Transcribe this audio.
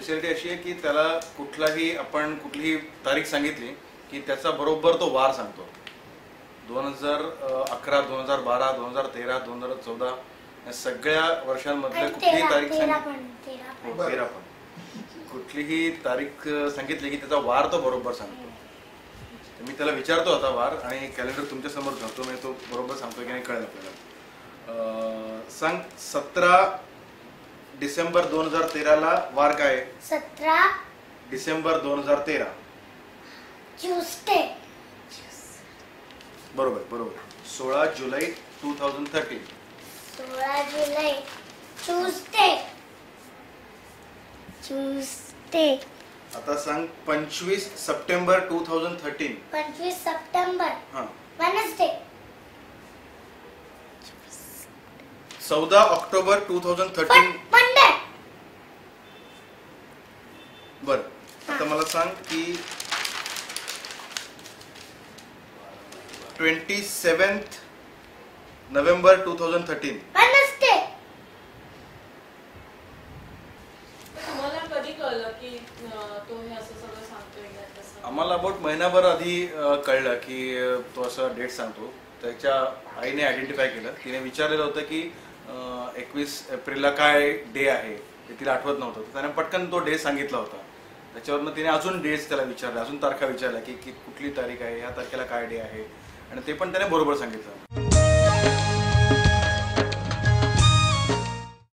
Speciality अशी आहे की त्याला कुठलीही तारीख सांगितली की त्याचा बरोबर तो वार सांगतो. 2011, 2012, 2013, 2014 या सगळ्या वर्षांमधल्या कुठलीही तारीख कुठलीही तारीख सांगितली की त्याचा वार तो बरोबर सांगतो. मी त्याला विचारतो आता वार, आणि कॅलेंडर तुमच्या समोर धरतो, मी तो बरोबर सांगतो की नाही कळेल आपल्याला. सांग, 17 डिसेंबर 2013 ला वार काय आहे? 17 डिसेंबर 2013. ट्यूसडे. बरोबर. 16 जुलै 2013. 16 जुलै ट्यूसडे. आता सांग, 25 सप्टेंबर 2013. 25 सप्टेंबर हां. वेडनेसडे. 14 ऑक्टोबर 2013. मंडे. बर, आता मला सांग की 27 नोव्हेंबर 2013. वेडनेसडे. तुम्हाला कधी कळलं की तो हे असं सगळं सांगतोय कसं? आम्हाला अबाउट महिनाभर आधी कळलं की तो असं डेट सांगतो. त्याच्या आईने आयडेंटिफाय केलं. तिने विचारलेलं होतं की 21 एप्रिलला काय डे आहे ते तिला आठवत नव्हतं, तर त्याने पटकन तो डे सांगितला होता. त्याच्यावरनं तिने अजून डेट्स त्याला विचारल्या, अजून तारखा विचारल्या की कुठली तारीख आहे, ह्या तारखेला काय डे आहे, आणि ते पण त्याने बरोबर सांगितलं.